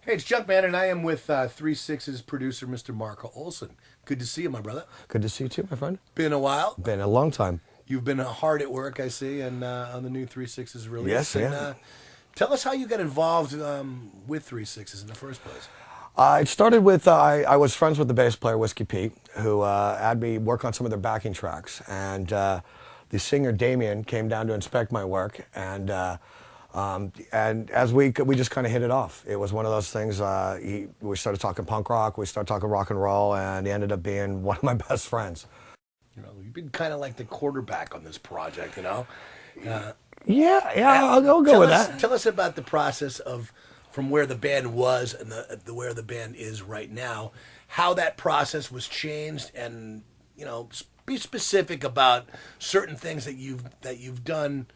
Hey, it's Junkman, and I am with Three Sixes producer, Mr. Marco Olson. Good to see you, my brother. Good to see you too, my friend. Been a while. Been a long time. You've been hard at work, I see, and on the new Three Sixes release. Yes, and, yeah. Tell us how you got involved with Three Sixes in the first place. It started with, I was friends with the bass player, Whiskey Pete, who had me work on some of their backing tracks. And the singer, Damien, came down to inspect my work. And as we just kind of hit it off. It was one of those things, we started talking punk rock, we started talking rock and roll, and he ended up being one of my best friends. You know, you've been kind of like the quarterback on this project, you know? Yeah, I'll go with that. Tell us about the process of from where the band was and the where the band is right now, how that process was changed, and be specific about certain things that you've done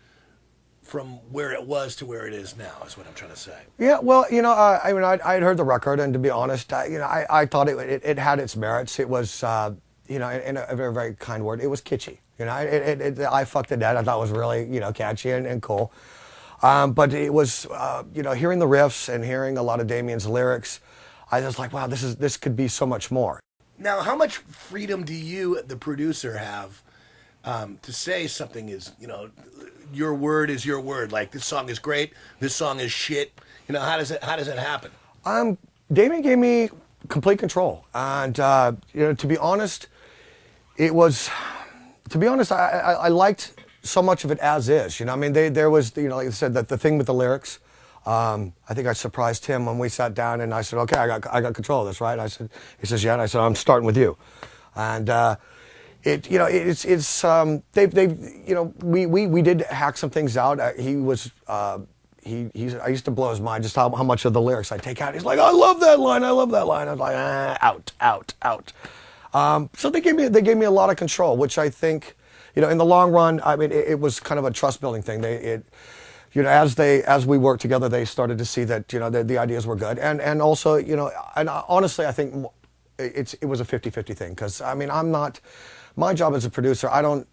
from where it was to where it is now. Is what I'm trying to say. Yeah, well, I'd heard the record, and to be honest, I thought it had its merits. It was, in a very, very kind word, it was kitschy. I Fucked the Dead, I thought was really, catchy and cool. But it was, hearing the riffs and hearing a lot of Damien's lyrics, I was like, wow, this could be so much more. Now, how much freedom do you, the producer, have to say something is, your word is your word? Like, this song is great, this song is shit. How does it happen? Damien gave me complete control, and to be honest, I liked so much of it as is. There was, like I said, that the thing with the lyrics. I think I surprised him when we sat down, and I said, "Okay, I got control of this, right?" He says, "Yeah," and I said, "I'm starting with you," and we did hack some things out. I used to blow his mind just how much of the lyrics I take out. He's like, "I love that line. I love that line." I was like, out. So they gave me a lot of control, which I think, in the long run, it was kind of a trust building thing. As we worked together, they started to see that, the ideas were good. And also, and honestly, I think it was a 50-50 thing. Because, my job as a producer, I'm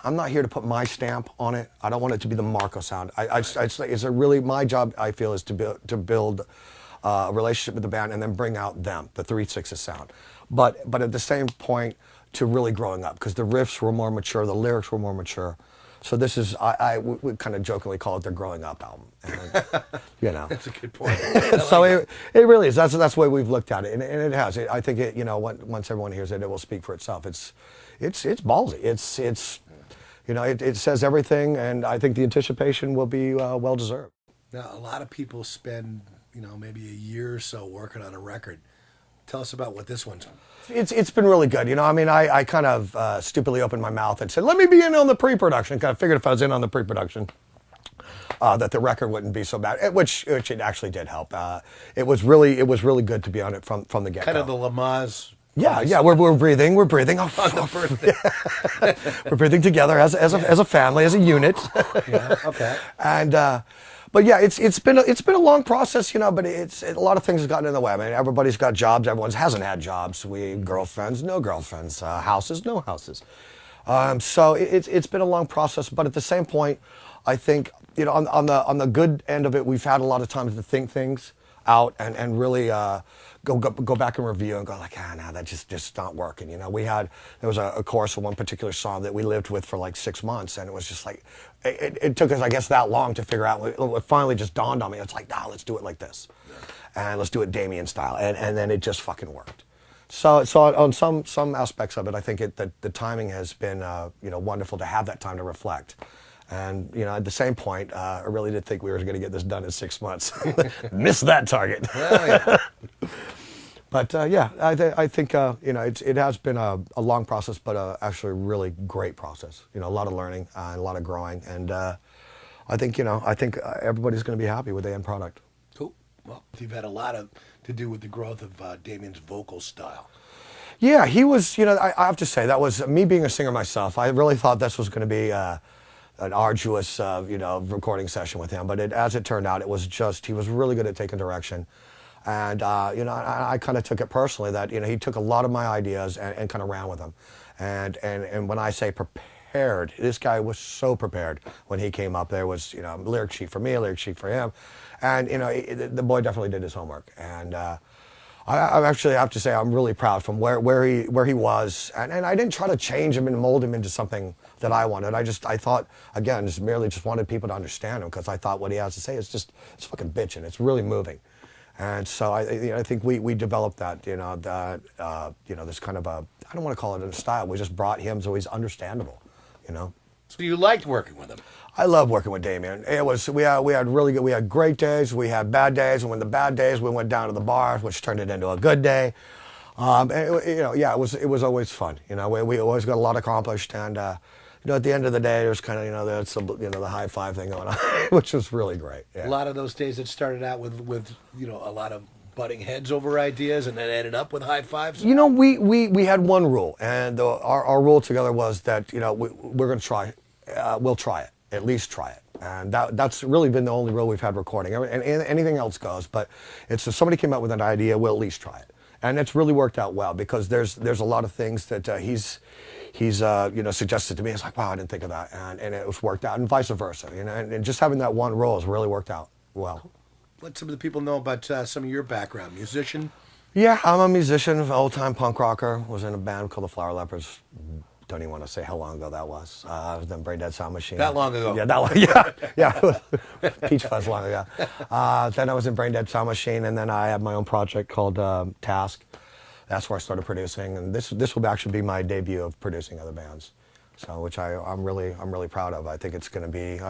not here to put my stamp on it. I don't want it to be the Marco sound. My job, I feel, is to build a relationship with the band and then bring out them, the Three Sixes sound. But at the same point, to really growing up, because the riffs were more mature, the lyrics were more mature. So this is, we kind of jokingly call it their growing up album. And, That's a good point. So it really is. That's the way we've looked at it, and it has. I think it, once everyone hears it, it will speak for itself. It's ballsy. It says everything, and I think the anticipation will be well deserved. Now, a lot of people spend, maybe a year or so working on a record. Tell us about what this one's. It's been really good. I kind of stupidly opened my mouth and said, "Let me be in on the pre-production." Kind of figured if I was in on the pre-production, that the record wouldn't be so bad, which it actually did help. It was really good to be on it from the get-go. Kind of the Lamaze. Yeah. We're breathing. We're breathing. On the birthday. We're breathing together as a family, as a unit. Yeah. Okay. And. But yeah, it's been a long process, but a lot of things have gotten in the way. Everybody's got jobs. Everyone hasn't had jobs. Girlfriends, no girlfriends. Houses, no houses. So it's been a long process. But at the same point, I think on the good end of it, we've had a lot of time to think things out and really go back and review and go like, no, that just not working. There was a chorus of one particular song that we lived with for like 6 months, and it was just like, it took us, I guess, that long to figure out. It finally just dawned on me. It's like, let's do it like this, and let's do it Damien style, and then it just fucking worked. So on some aspects of it, I think the timing has been wonderful to have that time to reflect. And at the same point, I really did think we were going to get this done in 6 months. Missed that target. Well, yeah. But I think it has been a long process, but actually a really great process. A lot of learning and a lot of growing, and I think everybody's going to be happy with the end product. Cool. Well, you've had a lot to do with the growth of Damien's vocal style. Yeah, he was. I have to say, that was me being a singer myself. I really thought this was going to be an arduous, recording session with him. But as it turned out, he was really good at taking direction. And, I kind of took it personally that, he took a lot of my ideas and kind of ran with them. And when I say prepare prepared. This guy was so prepared when he came up. There was, you know, a lyric sheet for me, a lyric sheet for him. And, you know, the boy definitely did his homework. And I actually have to say I'm really proud from where he was. And I didn't try to change him and mold him into something that I wanted. I thought, again, just wanted people to understand him, because I thought what he has to say is it's fucking bitching. It's really moving. And so I think we developed that, you know, this kind of I don't want to call it a style. We just brought him so he's understandable, you know. So you liked working with him? I love working with Damien. We had great days, we had bad days, and when the bad days, we went down to the bar, which turned it into a good day. And it was always fun. You know, we always got a lot accomplished, and you know, at the end of the day, there's kind of, you know, the high five thing going on, which was really great. Yeah. A lot of those days that started out with you know, a lot of butting heads over ideas, and then ended up with high fives. You know, we had one rule, and our rule together was that, you know, we're going to try, we'll try it, at least try it. And that's really been the only rule we've had recording. And anything else goes, but it's if somebody came up with an idea, we'll at least try it. And it's really worked out well, because there's a lot of things that he's you know, suggested to me. It's like, wow, I didn't think of that, and it was worked out, and vice versa. You know, and just having that one role has really worked out well. Let some of the people know about some of your background. Musician? Yeah, I'm a musician, old-time punk rocker. Was in a band called the Flower Leopards. Don't even want to say how long ago that was. I was in Brain Dead Sound Machine. That long ago? Yeah, that long. Yeah, yeah. Peach Fuzz long ago. Then I was in Brain Dead Sound Machine, and then I had my own project called Task. That's where I started producing, and this will actually be my debut of producing other bands. So, which I'm really proud of. I think it's going to be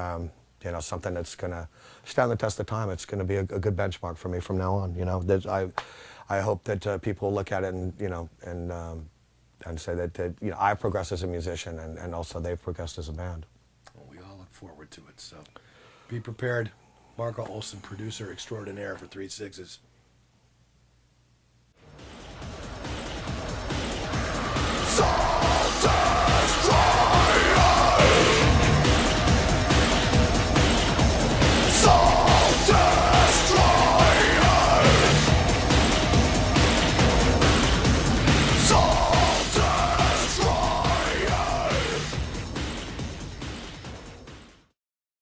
you know, something that's going to stand the test of time. It's going to be a good benchmark for me from now on. You know, I hope that people look at it and, you know, and say that you know, I've progressed as a musician, and also they've progressed as a band. Well, we all look forward to it. So, be prepared. Marco Olson, producer extraordinaire for 3 6s.